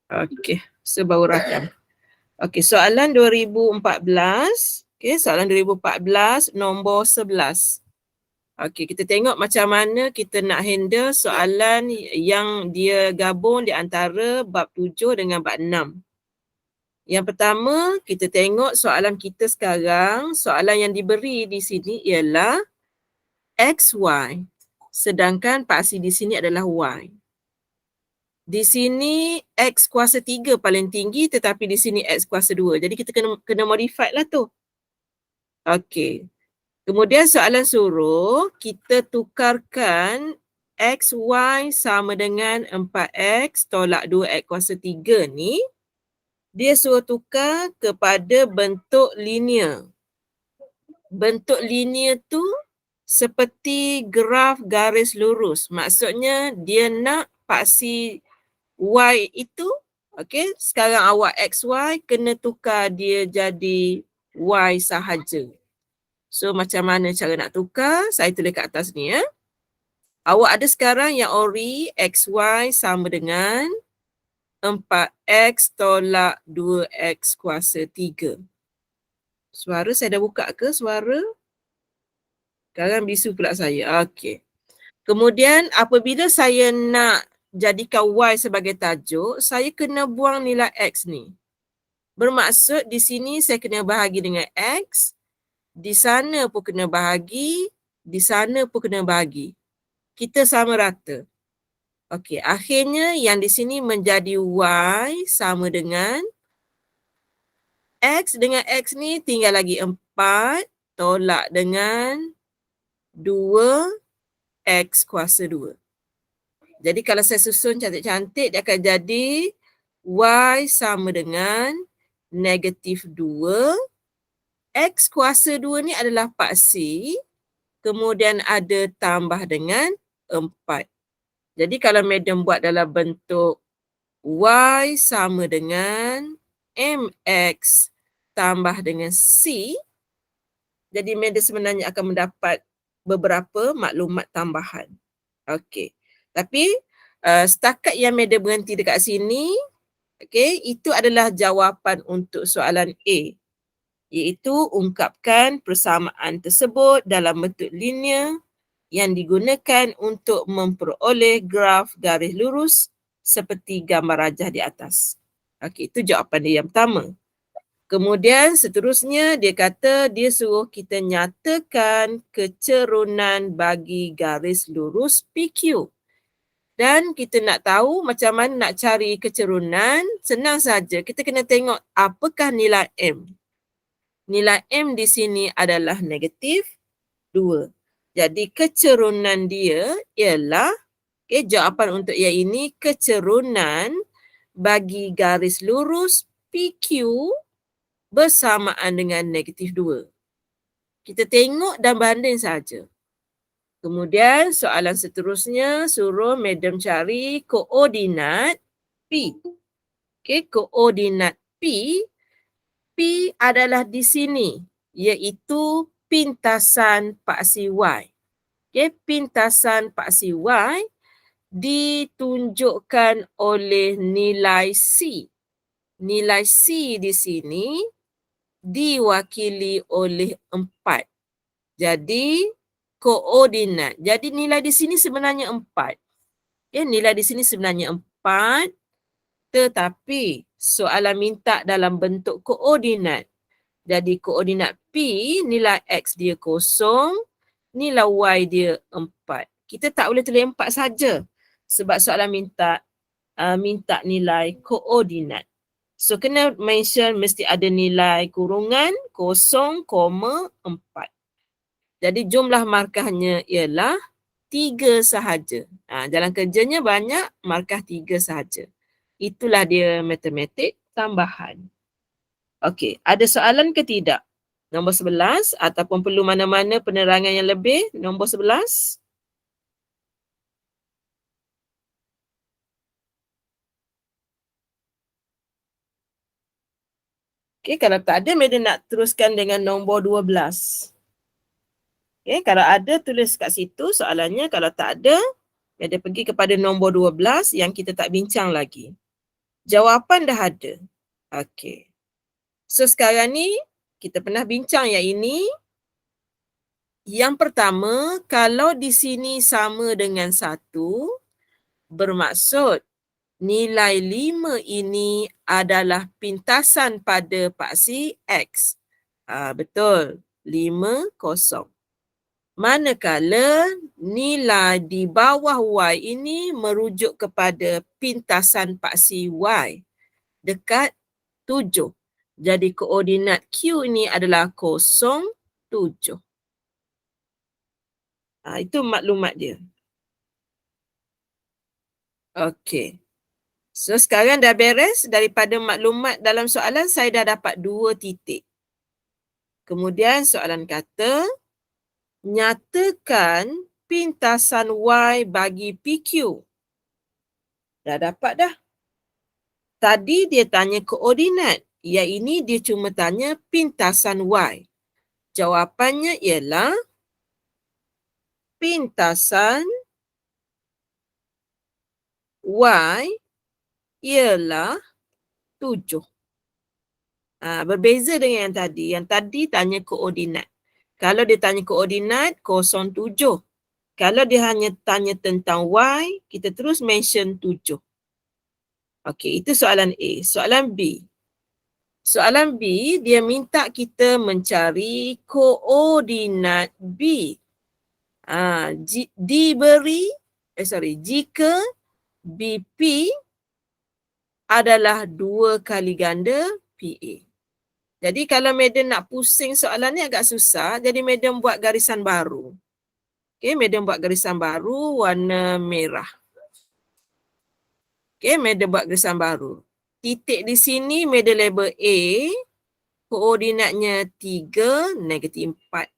Okey, so baru rakam. Okey, soalan 2014. Okey, soalan 2014 nombor 11. Okey, kita tengok macam mana kita nak handle soalan yang dia gabung di antara bab 7 dengan bab 6. Yang pertama, kita tengok soalan kita sekarang. Soalan yang diberi di sini ialah XY. Sedangkan paksi di sini adalah Y. Di sini X kuasa 3 paling tinggi tetapi di sini X kuasa 2. Jadi kita kena modify lah tu. Okey. Kemudian soalan suruh kita tukarkan XY sama dengan 4X tolak 2X kuasa 3 ni. Dia suruh tukar kepada bentuk linear. Bentuk linear tu seperti graf garis lurus. Maksudnya dia nak paksi Y itu, okey, sekarang awak XY kena tukar dia jadi Y sahaja. So macam mana cara nak tukar? Saya tulis kat atas ni ya. Awak ada sekarang yang ori XY sama dengan 4X tolak 2X kuasa 3. Suara saya dah buka ke suara? Sekarang bisu pula saya. Okey. Kemudian apabila saya nak jadikan Y sebagai tajuk, saya kena buang nilai X ni. Bermaksud di sini saya kena bahagi dengan X. Di sana pun kena bahagi, di sana pun kena bahagi. Kita sama rata. Okey, akhirnya yang di sini menjadi Y sama dengan X dengan X ni tinggal lagi 4 tolak dengan 2X kuasa 2. Jadi kalau saya susun cantik-cantik dia akan jadi Y sama dengan negatif 2. X kuasa 2 ni adalah paksi. Kemudian ada tambah dengan 4. Jadi kalau madam buat dalam bentuk Y sama dengan MX tambah dengan C. Jadi madam sebenarnya akan mendapat beberapa maklumat tambahan. Okey. Tapi setakat yang madam berhenti dekat sini, okey, itu adalah jawapan untuk soalan A. Iaitu ungkapkan persamaan tersebut dalam bentuk linear yang digunakan untuk memperoleh graf garis lurus seperti gambar rajah di atas. Okey, itu jawapan dia yang pertama. Kemudian seterusnya dia kata dia suruh kita nyatakan kecerunan bagi garis lurus PQ. Dan kita nak tahu macam mana nak cari kecerunan, senang saja. Kita kena tengok apakah nilai M. Nilai M di sini adalah negatif 2. Jadi kecerunan dia ialah, jawapan untuk yang ini kecerunan bagi garis lurus PQ bersamaan dengan negatif 2. Kita tengok dan banding saja. Kemudian soalan seterusnya suruh madam cari koordinat P. Okey, koordinat P adalah di sini iaitu pintasan paksi Y. Okey, pintasan paksi Y ditunjukkan oleh nilai C. Nilai C di sini diwakili oleh 4. Jadi koordinat. Jadi nilai di sini sebenarnya 4. Okay, nilai di sini sebenarnya 4. Tetapi soalan minta dalam bentuk koordinat. Jadi koordinat P, nilai X dia 0, nilai Y dia 4. Kita tak boleh tulis 4 saja. Sebab soalan minta nilai koordinat. So kena mention mesti ada nilai kurungan 0,4. Jadi jumlah markahnya ialah 3 sahaja. Jalan kerjanya banyak, markah 3 sahaja. Itulah dia matematik tambahan. Okey, ada soalan ke tidak? Nombor 11 ataupun perlu mana-mana penerangan yang lebih? Nombor 11. Okey, kalau tak ada, madam nak teruskan dengan nombor 12. Okay, kalau ada tulis kat situ soalannya, kalau tak ada Dia pergi kepada nombor 12 yang kita tak bincang lagi. Jawapan dah ada. Okey. So sekarang ni kita pernah bincang yang ini. Yang pertama, kalau di sini sama dengan 1, bermaksud nilai 5 ini adalah pintasan pada paksi X. Betul. 5, kosong. Manakala nilai di bawah Y ini merujuk kepada pintasan paksi Y dekat 7. Jadi koordinat Q ini adalah 0, 7. Itu maklumat dia. Okey. So sekarang dah beres. Daripada maklumat dalam soalan, saya dah dapat 2 titik. Kemudian soalan kata, nyatakan pintasan Y bagi PQ. Dah dapat dah. Tadi dia tanya koordinat. Yang ini dia cuma tanya pintasan Y. Jawapannya ialah pintasan Y ialah 7. Berbeza dengan yang tadi. Yang tadi tanya koordinat. Kalau dia tanya koordinat, 0, 7. Kalau dia hanya tanya tentang Y, kita terus mention 7. Okey, itu soalan A. Soalan B. Soalan B, dia minta kita mencari koordinat B. Jika BP adalah 2 kali ganda PA. Jadi kalau madam nak pusing soalan ni agak susah, jadi madam buat garisan baru. Okey, madam buat garisan baru warna merah. Okey, madam buat garisan baru. Titik di sini madam label A, koordinatnya 3, -4.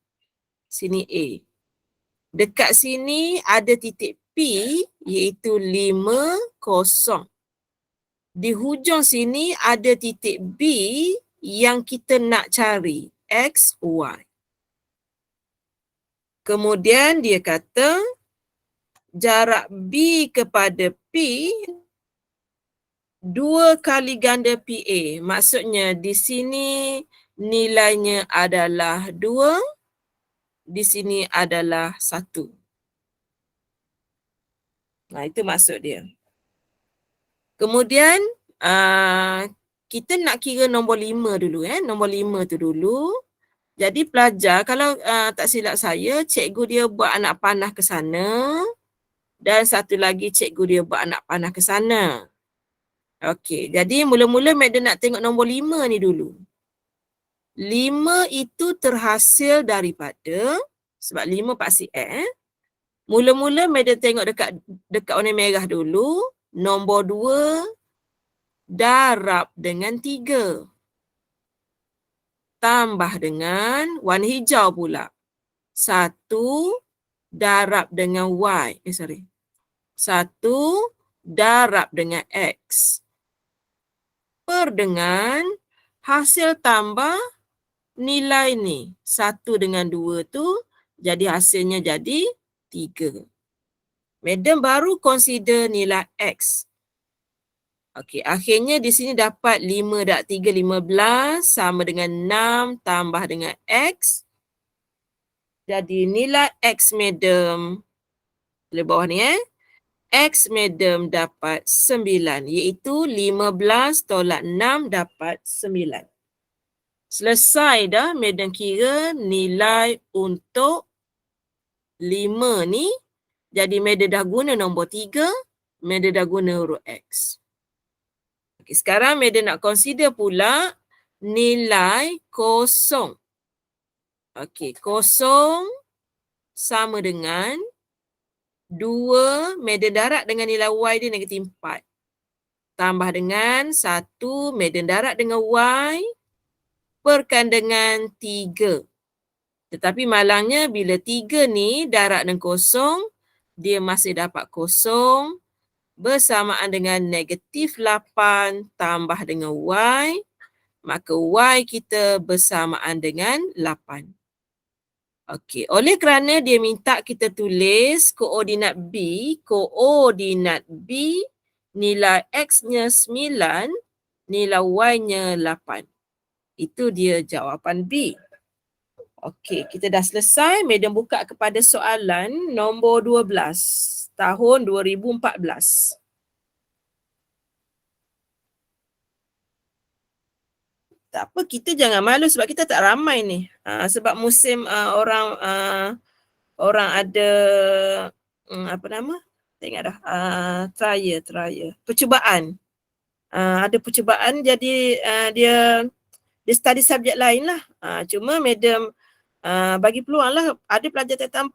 Sini A. Dekat sini ada titik P iaitu 5, 0. Di hujung sini ada titik B yang kita nak cari, X, Y. Kemudian dia kata jarak B kepada P 2 kali ganda PA. Maksudnya di sini nilainya adalah 2, di sini adalah 1. Itu maksud dia. Kemudian kita nak kira nombor 5 dulu. Nombor 5 tu dulu. Jadi pelajar, kalau tak silap saya, cikgu dia buat anak panah ke sana. Dan satu lagi cikgu dia buat anak panah ke sana. Okey, jadi mula-mula madam nak tengok nombor 5 ni dulu. 5 itu terhasil daripada, sebab 5 paksi X. Mula-mula madam tengok dekat warna merah dulu. Nombor 2 darab dengan 3. Tambah dengan warna hijau pula. 1 darab dengan Y. 1 darab dengan X. Per dengan hasil tambah nilai ni. 1 dengan 2 tu jadi hasilnya jadi 3. Madam baru consider nilai X. Okey, akhirnya di sini dapat 5 + 3, 15 sama dengan 6 tambah dengan X. Jadi nilai X madam, di bawah ni X madam dapat 9, iaitu 15 tolak 6 dapat 9. Selesai dah madam kira nilai untuk 5 ni. Jadi madam dah guna nombor 3, madam dah guna huruf X. Okay, sekarang madam nak consider pula nilai 0. Okey, 0 sama dengan 2, madam darab dengan nilai Y dia -4. Tambah dengan 1, madam darab dengan Y, perkan dengan 3. Tetapi malangnya bila 3 ni darab dengan 0, dia masih dapat 0 bersamaan dengan -8 tambah dengan Y. Maka Y kita bersamaan dengan 8. Okey, oleh kerana dia minta kita tulis koordinat B, nilai X-nya 9, nilai Y-nya 8. Itu dia jawapan B. Okey, kita dah selesai. Madam buka kepada soalan nombor 12, tahun 2014. Tak apa, kita jangan malu sebab kita tak ramai ni. Sebab musim orang ada apa nama? Tak ingat dah. Trial. Percubaan. Ada percubaan jadi dia study subjek lain lah. Cuma madam bagi peluang lah, ada pelajar tingkatan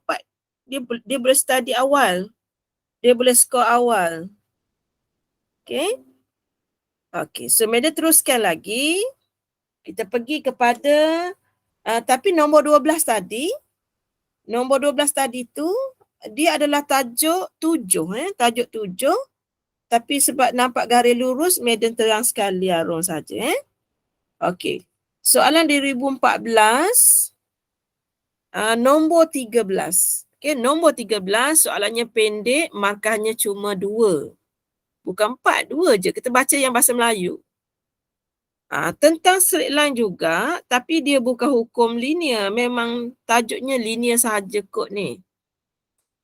4 dia boleh study awal. Dia boleh skor awal. Okay. Okay, so madam teruskan lagi. Kita pergi kepada tapi nombor 12 tadi tu dia adalah tajuk 7, tajuk 7. Tapi sebab nampak garis lurus, madam terang sekali Arun saja. Okey. Soalan 2014, nombor 13. Okey, nombor 13 soalannya pendek, markahnya cuma 2. Bukan 4, 2 je. Kita baca yang bahasa Melayu. Tentang straight line juga, tapi dia bukan hukum linear. Memang tajuknya linear sahaja kot ni.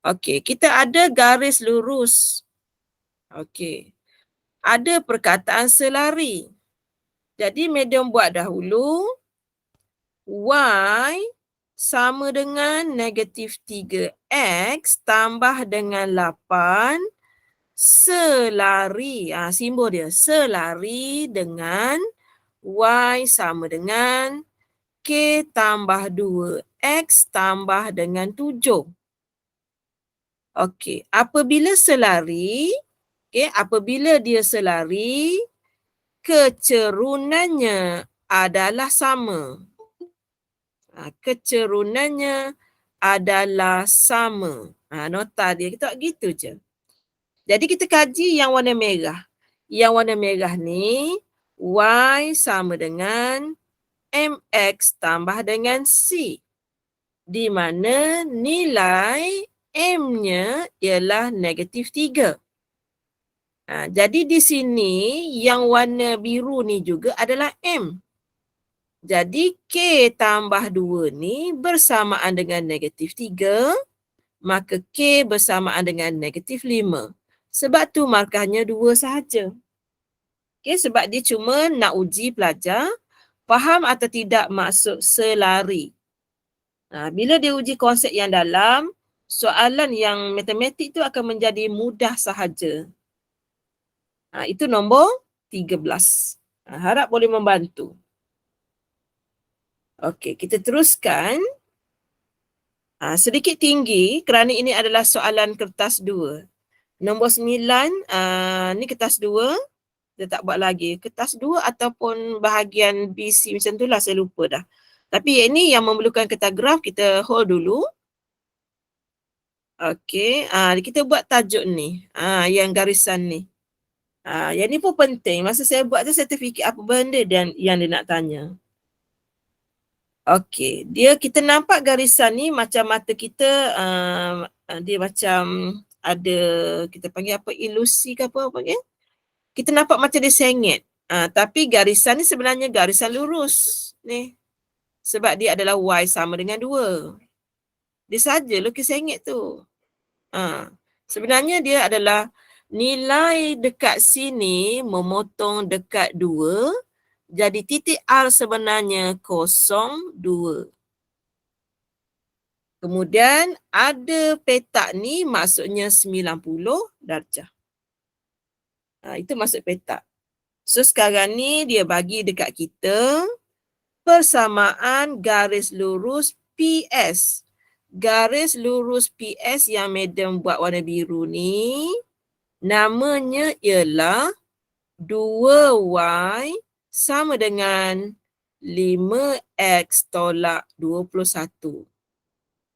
Okey, kita ada garis lurus. Okey. Ada perkataan selari. Jadi madam buat dahulu. Y sama dengan negatif 3X tambah dengan 8 selari. Simbol dia. Selari dengan Y sama dengan K tambah 2X tambah dengan 7. Okey, apabila dia selari, kecerunannya adalah sama. Kecerunannya adalah sama. Nota dia, kita gitu je. Jadi kita kaji yang warna merah. Yang warna merah ni, Y sama dengan MX tambah dengan C. Di mana nilai M-nya ialah negatif 3. Jadi di sini yang warna biru ni juga adalah M. Jadi K tambah 2 ni bersamaan dengan negatif 3, maka K bersamaan dengan negatif 5. Sebab tu markahnya 2 sahaja. Okay, sebab dia cuma nak uji pelajar faham atau tidak maksud selari. Bila dia uji konsep yang dalam, soalan yang matematik tu akan menjadi mudah sahaja. Itu nombor 13. Harap boleh membantu. Okey, kita teruskan. Sedikit tinggi kerana ini adalah soalan kertas 2. Nombor 9, ni kertas 2. Kita tak buat lagi. Kertas 2 ataupun bahagian BC macam tu lah, saya lupa dah. Tapi yang ni yang memerlukan kertas graf, kita hold dulu. Okey, kita buat tajuk ni. Yang garisan ni. Yang ni pun penting. Masa saya buat tu, saya terfikir apa benda dan yang dia nak tanya. Okey, kita nampak garisan ni macam mata kita, dia macam ada, kita panggil apa, ilusi ke apa panggil? Kita nampak macam dia sengit. Tapi garisan ni sebenarnya garisan lurus ni. Sebab dia adalah Y sama dengan 2. Dia saja lukis sengit tu. Sebenarnya dia adalah nilai dekat sini memotong dekat 2. Jadi titik R sebenarnya 0,2. Kemudian ada petak ni maksudnya 90 darjah. Itu maksud petak. So sekarang ni dia bagi dekat kita persamaan garis lurus PS. Garis lurus PS yang madam buat warna biru ni namanya ialah 2Y sama dengan 5X tolak 21.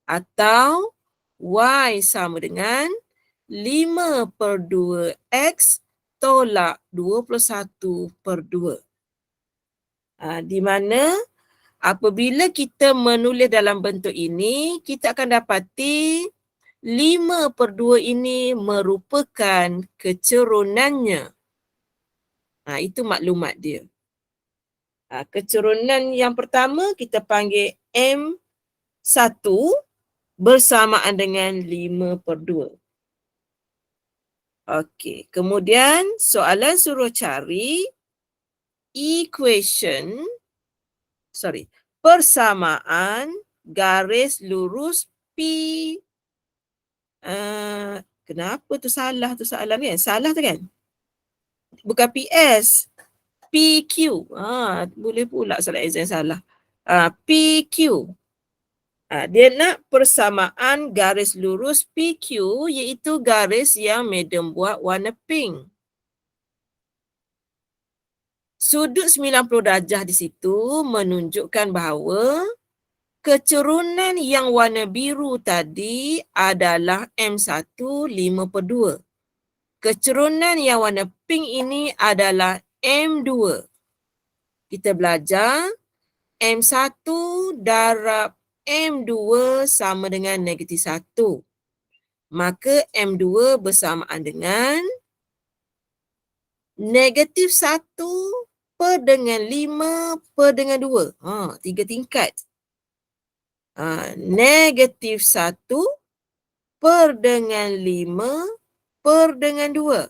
Atau Y sama dengan 5/2X tolak 21/2. Di mana Apabila kita menulis dalam bentuk ini, kita akan dapati 5/2 ini merupakan kecerunannya. Itu maklumat dia. Kecurunan yang pertama kita panggil M1 bersamaan dengan 5/2. Okey, kemudian soalan suruh cari persamaan garis lurus P. Kenapa tu salah tu soalan kan? Salah tu kan? Bukan PS. PQ. Boleh pula soalan exam salah. PQ. Dia nak persamaan garis lurus PQ iaitu garis yang madam buat warna pink. Sudut 90 darjah di situ menunjukkan bahawa kecurunan yang warna biru tadi adalah M1 5/2. Kecurunan yang warna pink ini adalah M2. Kita belajar M1 darab M2 sama dengan -1. Maka M2 bersamaan dengan -1 per dengan 5 per dengan 2. 3 tingkat. -1 per dengan 5 per dengan 2.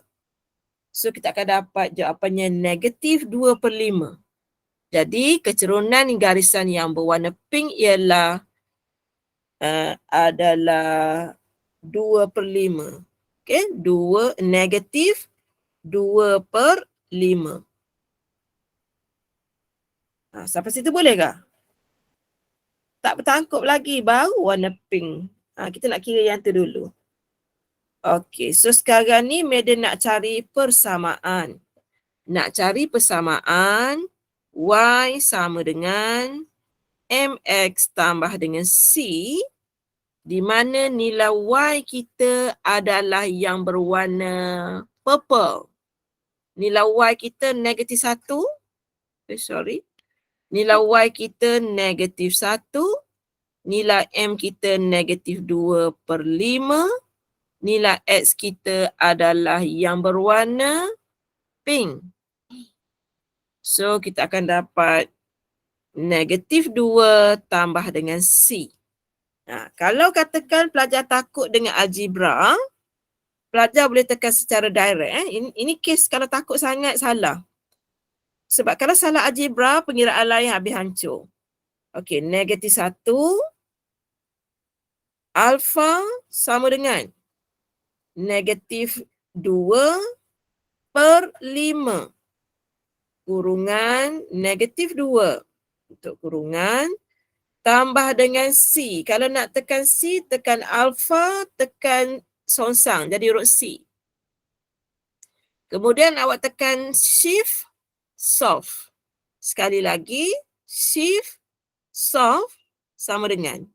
So kita akan dapat jawapannya -2/5. Jadi kecerunan garisan yang berwarna pink ialah adalah 2/5. Okey, -2/5. Sampai situ boleh ke? Tak bertangkup lagi, baru warna pink. Kita nak kira yang tu dulu. Okey, so sekarang ni Madam nak cari persamaan. Nak cari persamaan Y sama dengan MX tambah dengan C, di mana nilai Y kita adalah yang berwarna purple. Nilai Y kita -1. Nilai Y kita -1. Nilai M kita -2/5. Nilai X kita adalah yang berwarna pink. So kita akan dapat -2 tambah dengan C. Kalau katakan pelajar takut dengan algebra, pelajar boleh tekan secara direct. Ini kes kalau takut sangat salah. Sebab kalau salah algebra, pengiraan lain habis hancur. Okey, -1 alfa sama dengan -2/5 kurungan -2 untuk kurungan tambah dengan C. Kalau nak tekan C, tekan alfa, tekan songsang, jadi huruf C. Kemudian awak tekan shift, solve. Sekali lagi, shift, solve sama dengan.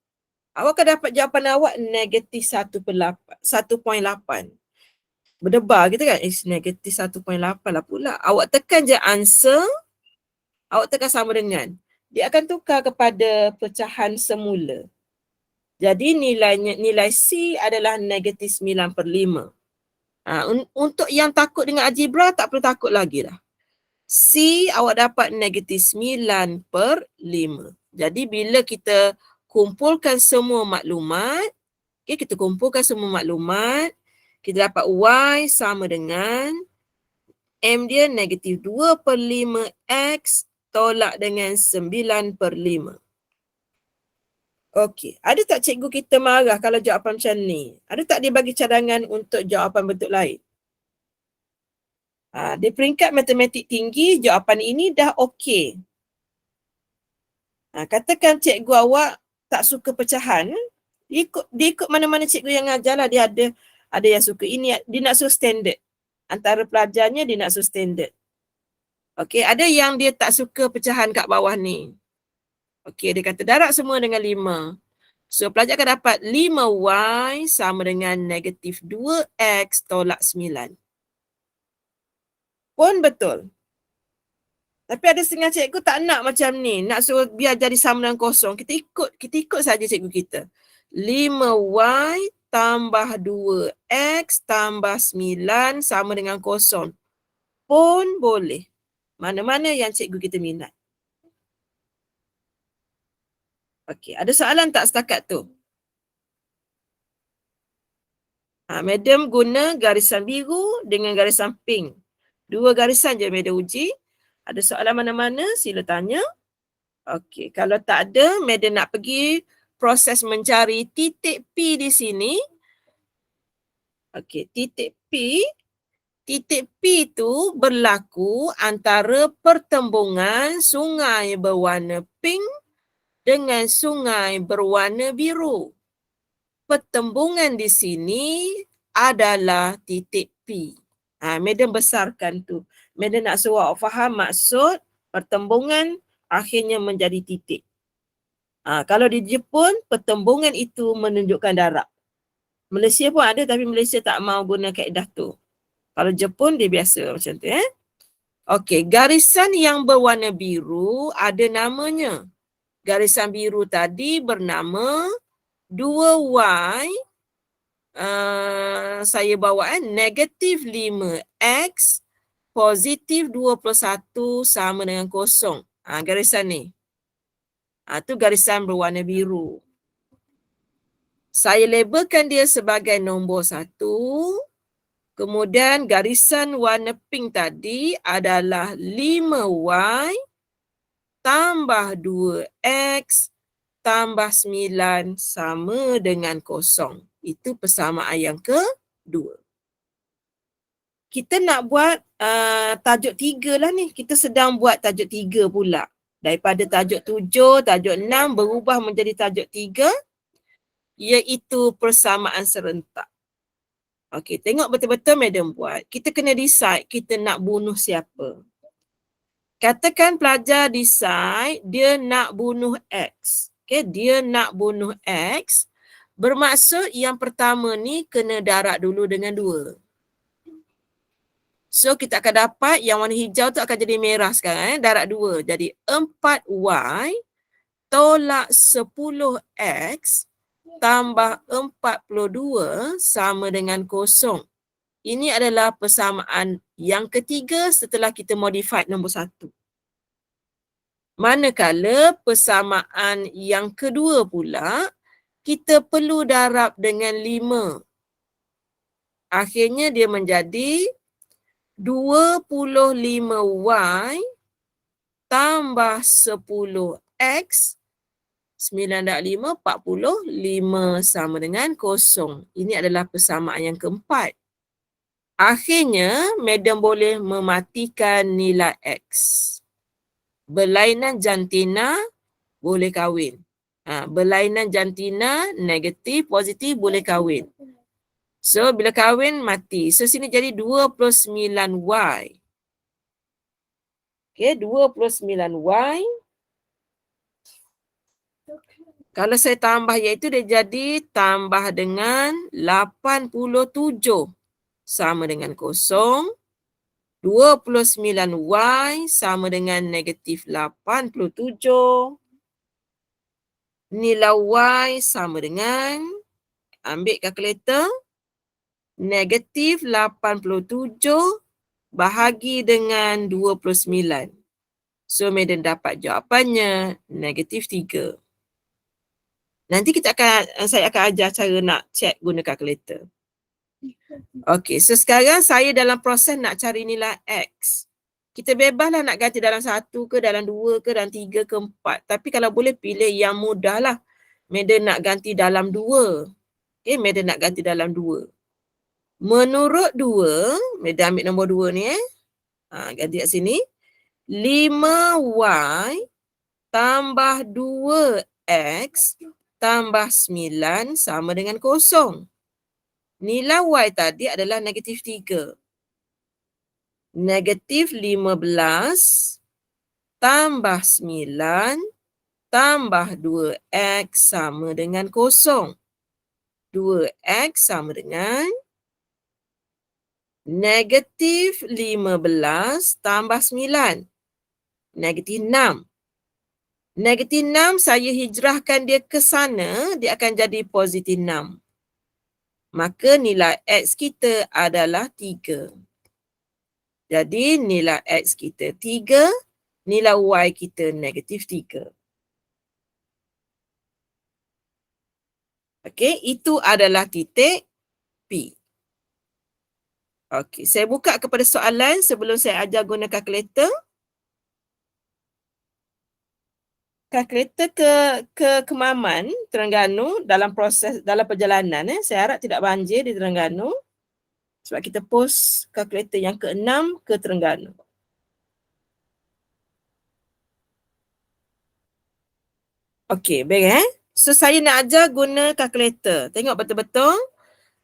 Awak akan dapat jawapan awak -1.8. Berdebar gitu kan? -1.8 lah pula. Awak tekan je answer, awak tekan sama dengan. Dia akan tukar kepada pecahan semula. Jadi nilai C /9/5. Untuk yang takut dengan algebra tak perlu takut lagi dah. C awak dapat -9/5. Jadi bila kita kumpulkan semua maklumat, kita kumpulkan semua maklumat, kita dapat Y sama dengan M dia -2/5 X tolak dengan 9/5. Okey, ada tak cikgu kita marah kalau jawapan macam ni? Ada tak dia bagi cadangan untuk jawapan bentuk lain? Di peringkat matematik tinggi, jawapan ini dah okey. Katakan cikgu awak tak suka pecahan, dia ikut mana-mana cikgu yang ajar lah. Dia ada yang suka ini, dia nak suruh standard. Antara pelajarnya dia nak suruh standard. Okey, ada yang dia tak suka pecahan kat bawah ni. Okey, dia kata darab semua dengan 5. So pelajar akan dapat 5Y sama dengan -2X tolak 9. Pun betul. Tapi ada setengah cikgu tak nak macam ni. Nak suruh biar jadi sama dengan kosong. Kita ikut saja cikgu kita. 5Y tambah 2X tambah 9 sama dengan kosong. Pun boleh. Mana-mana yang cikgu kita minat. Okey, ada soalan tak setakat tu? Madam guna garisan biru dengan garisan pink. 2 garisan je madam uji. Ada soalan mana-mana sila tanya. Okey, kalau tak ada, madam nak pergi proses mencari titik P di sini. Okey, titik P tu berlaku antara pertembungan sungai berwarna pink dengan sungai berwarna biru. Pertembungan di sini adalah titik P. Madam besarkan tu. Madam nak suruh awak faham maksud pertembungan akhirnya menjadi titik. Kalau di Jepun, pertembungan itu menunjukkan darab. Malaysia pun ada tapi Malaysia tak mau guna kaedah tu. Kalau Jepun dia biasa macam tu. Okey, garisan yang berwarna biru ada namanya. Garisan biru tadi bernama 2Y, saya bawa negatif 5X, positif 21 sama dengan kosong. Garisan ni. Tu garisan berwarna biru. Saya labelkan dia sebagai nombor 1. Kemudian garisan warna pink tadi adalah 5Y tambah 2X tambah 9 sama dengan kosong. Itu persamaan yang kedua. Kita nak buat tajuk 3 lah ni. Kita sedang buat tajuk 3 pula. Daripada tajuk 7, tajuk 6 berubah menjadi tajuk 3, iaitu persamaan serentak. Okey, tengok betul-betul madam buat. Kita kena decide kita nak bunuh siapa. Katakan pelajar decide dia nak bunuh X. Okay, dia nak bunuh X. Bermaksud yang pertama ni kena darab dulu dengan 2. So kita akan dapat yang warna hijau tu akan jadi merah sekarang. Darab 2. Jadi 4Y tolak 10X tambah 42 sama dengan kosong. Ini adalah persamaan yang ketiga setelah kita modify nombor 1. Manakala persamaan yang kedua pula, kita perlu darab dengan 5. Akhirnya dia menjadi 25Y tambah 10X, 9 darab 5, 45 sama dengan kosong. Ini adalah persamaan yang keempat. Akhirnya, madam boleh mematikan nilai X. Berlainan jantina boleh kahwin. Berlainan jantina negatif, positif boleh kahwin. So, bila kahwin, mati. So, sini jadi 29Y. Okay, 29Y. Kalau saya tambah iaitu dia jadi tambah dengan 87. Sama dengan kosong. 29Y sama dengan negatif 87. Nilai Y sama dengan, ambil kalkulator, negatif 87 bahagi dengan 29. So, madam dapat jawapannya negatif 3. Nanti saya akan ajar cara nak check guna kalkulator. Okey, so sekarang saya dalam proses nak cari nilai X. Kita bebaslah nak ganti dalam 1 ke, dalam 2 ke, dalam 3 ke, 4. Tapi kalau boleh pilih yang mudah lah. Madam nak ganti dalam 2. Okay, madam nak ganti dalam 2. Menurut 2, madam ambil nombor 2 ni ganti kat sini. 5Y tambah 2X tambah 9 sama dengan kosong. Nilai Y tadi adalah negatif 3. Negatif 15 tambah 9 tambah 2X sama dengan kosong. 2X sama dengan negatif 15 tambah 9. Negatif 6. Negatif 6 saya hijrahkan dia ke sana, dia akan jadi positif 6. Maka nilai X kita adalah 3. Jadi nilai X kita 3, nilai Y kita negatif 3. Okey, itu adalah titik P. Okey, saya buka kepada soalan sebelum saya ajar guna kalkulator. Kalkulator ke Kemaman, Terengganu dalam perjalanan. Saya harap tidak banjir di Terengganu. Sebab kita post kalkulator yang ke-6 ke Terengganu. Okey, baik So saya nak ajar guna kalkulator. Tengok betul-betul.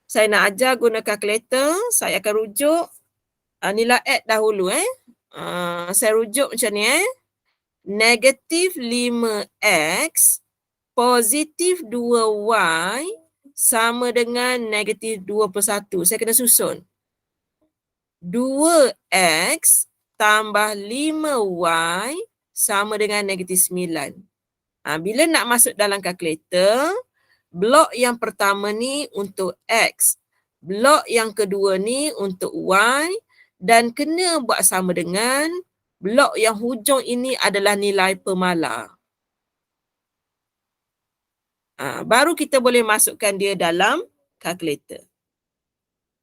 Saya nak ajar guna kalkulator. Saya akan rujuk nilai X dahulu saya rujuk macam ni Negatif 5X positif 2Y sama dengan negatif 21. Saya kena susun. 2X tambah 5Y sama dengan negatif 9. Bila nak masuk dalam kalkulator, blok yang pertama ni untuk X, blok yang kedua ni untuk Y dan kena buat sama dengan blok yang hujung ini adalah nilai pemala. Baru kita boleh masukkan dia dalam kalkulator.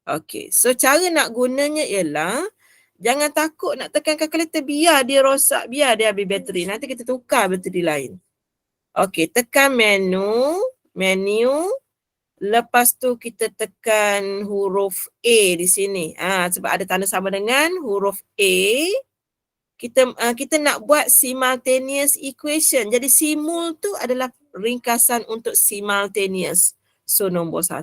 Okey, so cara nak gunanya ialah jangan takut nak tekan kalkulator, biar dia rosak, biar dia habis bateri. Nanti kita tukar bateri lain. Okey, tekan menu. Lepas tu kita tekan huruf A di sini. Sebab ada tanda sama dengan huruf A. Kita nak buat simultaneous equation. Jadi simul tu adalah ringkasan untuk simultaneous. So nombor 1.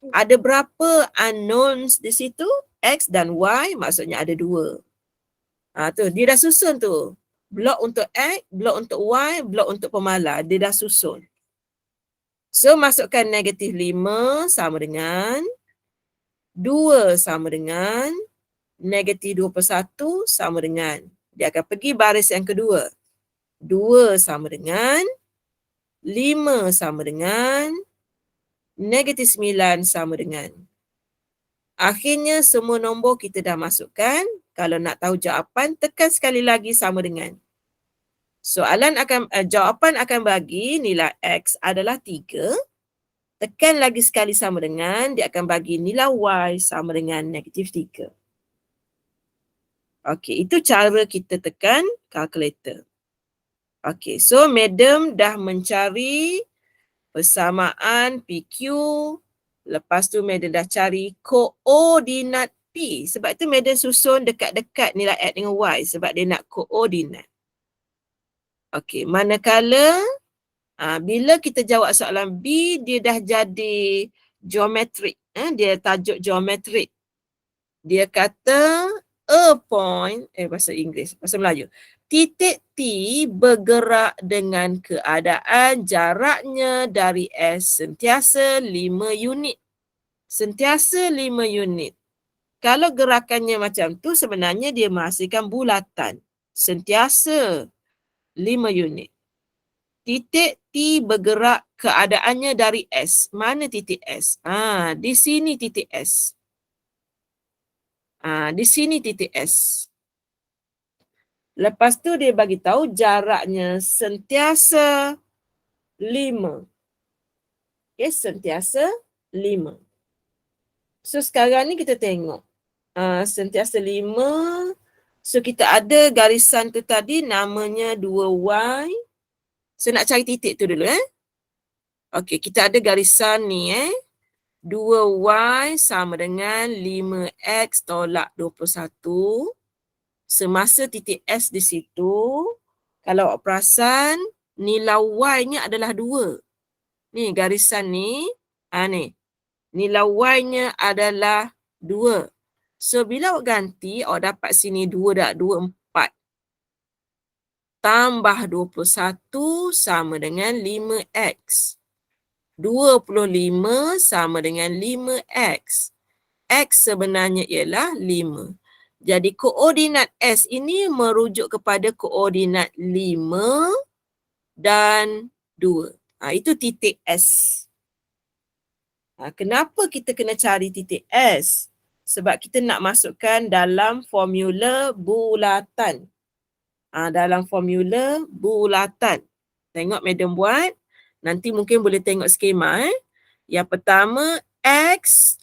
Ada berapa unknowns di situ? X dan Y, maksudnya ada 2. Tu dia dah susun tu. Blok untuk X, blok untuk Y, blok untuk pemala. Dia dah susun. So masukkan negatif 5 sama dengan 2 sama dengan negatif 21 sama dengan. Dia akan pergi baris yang kedua. 2 sama dengan 5 sama dengan negatif 9 sama dengan. Akhirnya semua nombor kita dah masukkan. Kalau nak tahu jawapan, tekan sekali lagi sama dengan. Jawapan akan bagi nilai X adalah 3. Tekan lagi sekali sama dengan, dia akan bagi nilai Y sama dengan negatif 3. Okey, itu cara kita tekan kalkulator. Okey, so madam dah mencari persamaan PQ. Lepas tu madam dah cari koordinat P. Sebab tu madam susun dekat-dekat nilai X dengan Y. Sebab dia nak koordinat. Okey, manakala bila kita jawab soalan B, dia dah jadi geometrik. Dia tajuk geometrik. Dia kata a point, bahasa Inggeris, bahasa Melayu. Titik T bergerak dengan keadaan jaraknya dari S sentiasa 5 unit. Sentiasa 5 unit. Kalau gerakannya macam tu, sebenarnya dia menghasilkan bulatan. Sentiasa 5 unit. Titik T bergerak keadaannya dari S. Mana titik S? Di sini titik S. Di sini titik S. Lepas tu dia bagi tahu jaraknya sentiasa 5. Okay, sentiasa 5. So sekarang ni kita tengok. Sentiasa 5. So kita ada garisan tu tadi namanya 2Y. So nak cari titik tu dulu Okey, kita ada garisan ni 2Y sama dengan 5X tolak 21. Semasa titik S di situ, kalau awak perasan, nilai Y-nya adalah 2. Ni garisan ni, ni. Nilai Y-nya adalah 2. So bila awak ganti, awak dapat sini 2 dah, 24. Tambah 21 sama dengan 5X. 25 sama dengan 5X. X sebenarnya ialah 5. Jadi koordinat S ini merujuk kepada koordinat 5 dan 2. Itu titik S. Kenapa kita kena cari titik S? Sebab kita nak masukkan dalam formula bulatan. Dalam formula bulatan. Tengok madam buat. Nanti mungkin boleh tengok skema. Yang pertama, X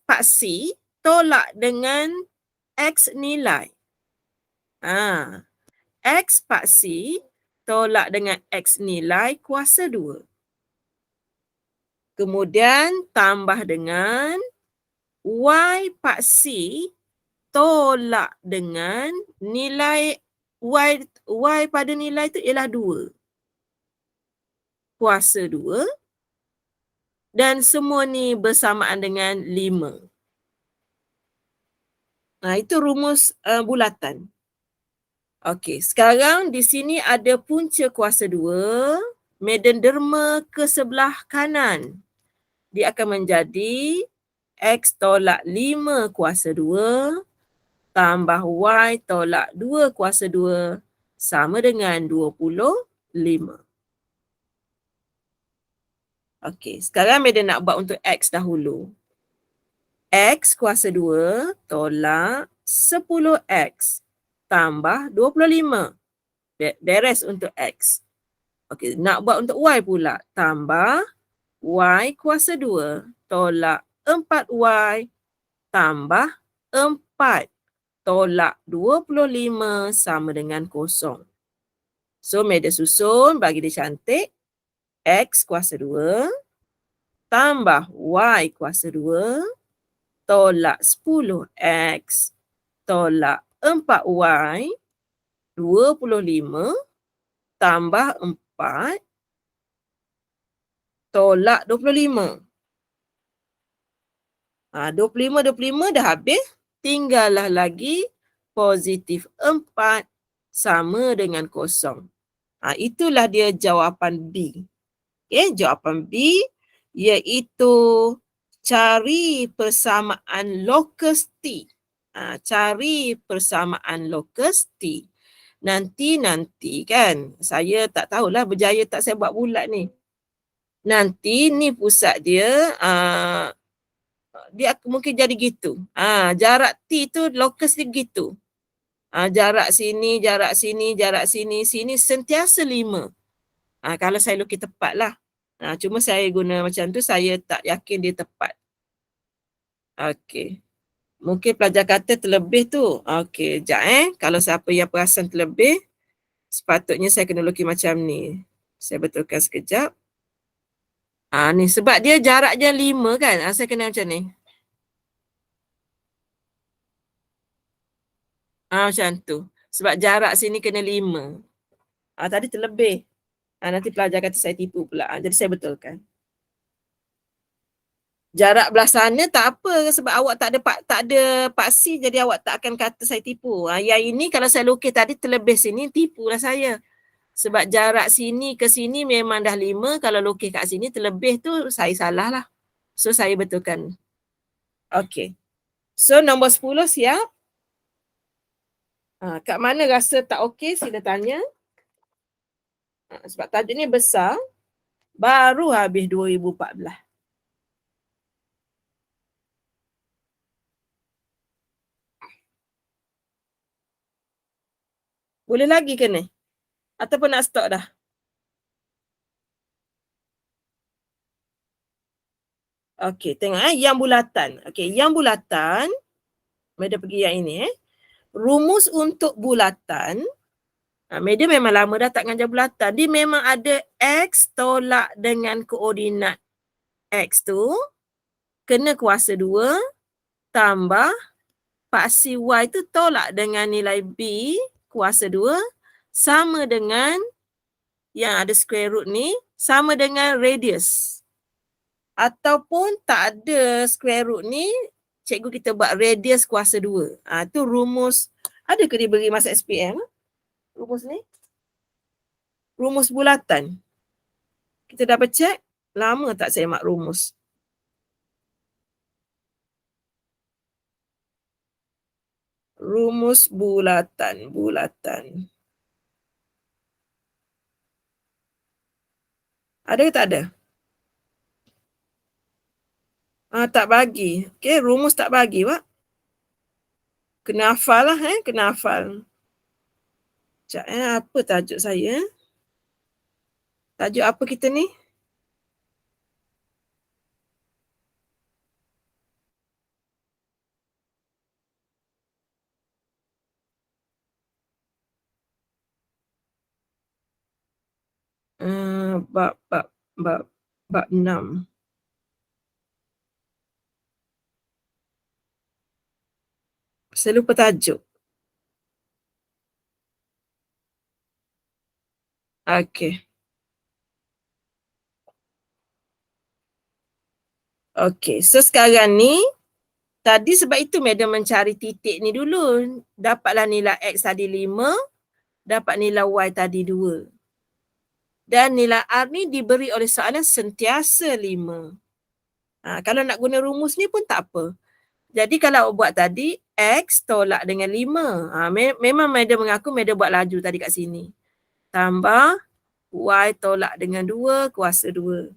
paksi tolak dengan X nilai. X paksi tolak dengan X nilai kuasa 2. Kemudian tambah dengan Y paksi tolak dengan nilai Y pada nilai itu ialah 2. Kuasa 2. Dan semua ni bersamaan dengan 5. Itu rumus bulatan. Okey, sekarang di sini ada punca kuasa 2, medan derma ke sebelah kanan. Dia akan menjadi X tolak 5 kuasa 2 tambah Y tolak 2 kuasa 2 sama dengan 25. Okey, sekarang medan nak buat untuk X dahulu. X kuasa 2 tolak 10X tambah 25. Beres untuk X. Okey, nak buat untuk Y pula. Tambah Y kuasa 2 tolak 4Y tambah 4 tolak 25 sama dengan 0. So, medan susun bagi dia cantik. X kuasa 2 tambah Y kuasa 2 tolak 10X tolak 4Y 25 tambah 4 tolak 25. 25 dah habis. Tinggallah lagi positif 4 sama dengan 0. Itulah dia jawapan B. Jawapan B iaitu cari persamaan lokus T. Cari persamaan lokus T. Nanti kan, saya tak tahulah berjaya tak saya buat bulat ni. Nanti ni pusat dia, dia mungkin jadi gitu. Jarak T tu lokus dia gitu. Jarak sini, jarak sini, jarak sini, sini sentiasa 5. Kalau saya lukis tepat lah. Cuma saya guna macam tu, saya tak yakin dia tepat. Okey. Mungkin pelajar kata terlebih tu. Okey, sekejap Kalau siapa yang perasan terlebih, sepatutnya saya kena lukis macam ni. Saya betulkan sekejap. Ni sebab dia jarak dia 5 kan. Saya kena macam ni. Macam tu. Sebab jarak sini kena 5. Tadi terlebih. Nanti pelajar kata saya tipu pula. Jadi saya betulkan. Jarak belah sana tak apa sebab awak tak ada paksi jadi awak tak akan kata saya tipu. Yang ini kalau saya lukis tadi terlebih sini tipulah saya. Sebab jarak sini ke sini memang dah 5. Kalau lukis kat sini terlebih tu saya salah lah. So saya betulkan. Okey. So nombor 10 siap? Kat mana rasa tak okey sila tanya. Sebab tajuk ni besar. Baru habis 2014. Boleh lagi ke ni? Ataupun nak stop dah? Okey, tengok yang bulatan. Okey, yang bulatan. Medan pergi yang ini Rumus untuk bulatan. Medan memang lama dah tak ngajar bulatan. Dia memang ada X tolak dengan koordinat X tu. Kena kuasa 2 tambah paksi Y tu tolak dengan nilai B kuasa 2 sama dengan yang ada square root ni sama dengan radius. Ataupun tak ada square root ni, cikgu kita buat radius kuasa 2. Tu rumus. Ada ke dia beri masa SPM? Rumus ni? Rumus bulatan. Kita dapat cek. Lama tak saya mak rumus. Rumus bulatan. Ada ke tak ada? Tak bagi. Okey, rumus tak bagi, Pak. Kena hafal lah, kena hafal. Sekejap, apa tajuk saya? Tajuk apa kita ni? Bab 6. Saya lupa tajuk. Okey. Okey, so sekarang ni, tadi sebab itu madam mencari titik ni dulu. Dapatlah nilai X tadi 5, dapat nilai Y tadi 2. Dan nilai R ni diberi oleh soalan sentiasa 5. Kalau nak guna rumus ni pun tak apa. Jadi kalau buat tadi, X tolak dengan 5. Memang madam mengaku madam buat laju tadi kat sini. Tambah Y tolak dengan 2 kuasa 2.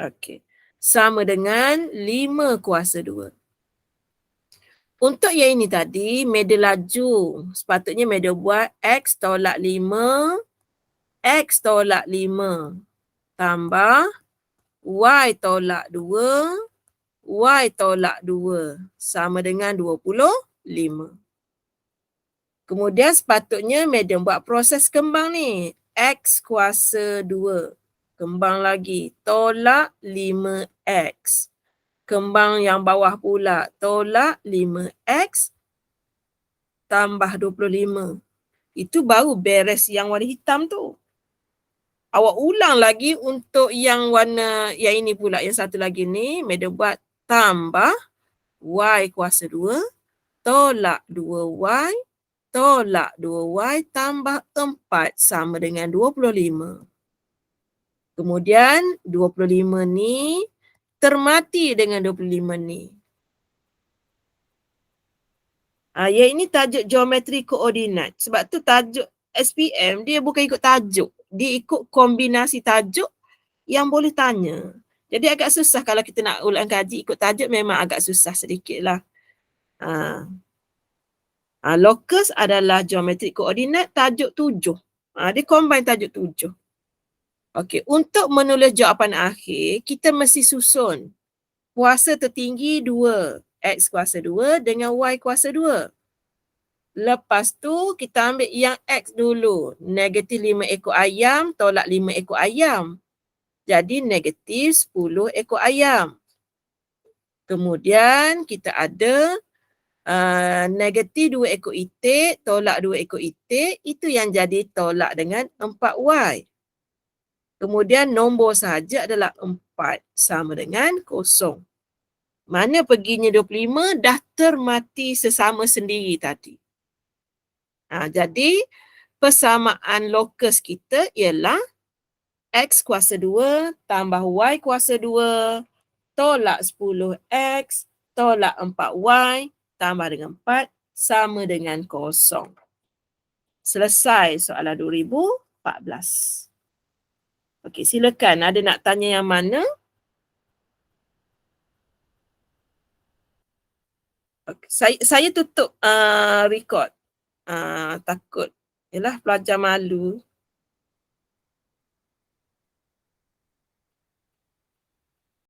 Okey. Sama dengan 5 kuasa 2. Untuk yang ini tadi, madam laju. Sepatutnya madam buat X tolak 5, X tolak 5. Tambah Y tolak 2, Y tolak 2. Sama dengan 25. Kemudian sepatutnya madam buat proses kembang ni. X kuasa 2. Kembang lagi. Tolak 5X. Kembang yang bawah pula. Tolak 5X tambah 25. Itu baru beres yang warna hitam tu. Awak ulang lagi untuk yang warna yang ini pula. Yang satu lagi ni. Madam buat tambah Y kuasa 2. Tolak 2Y. Tolak 2Y tambah 4 sama dengan 25. Kemudian 25 ni termati dengan 25 ni. Yang ini tajuk geometri koordinat. Sebab tu tajuk SPM dia bukan ikut tajuk. Dia ikut kombinasi tajuk yang boleh tanya. Jadi agak susah kalau kita nak ulang kaji ikut tajuk, memang agak susah sedikit lah. Locus adalah geometri koordinat tajuk 7. Dia combine tajuk 7. Okey, untuk menulis jawapan akhir, kita mesti susun kuasa tertinggi 2, X kuasa 2 dengan Y kuasa 2. Lepas tu kita ambil yang X dulu. Negatif 5 ekor ayam tolak 5 ekor ayam. Jadi negatif 10 ekor ayam. Kemudian kita ada negatif 2 ekor itik tolak 2 ekor itik. Itu yang jadi tolak dengan 4Y. Kemudian nombor sahaja adalah 4 sama dengan 0. Mana perginya 25 dah termati sesama sendiri tadi. Jadi persamaan locus kita ialah X kuasa 2 tambah Y kuasa 2 tolak 10X tolak 4Y tambah dengan 4 sama dengan 0. Selesai soalan 2014. Okey, silakan. Ada nak tanya yang mana? Okay. Saya tutup record. Takut. Yalah, pelajar malu.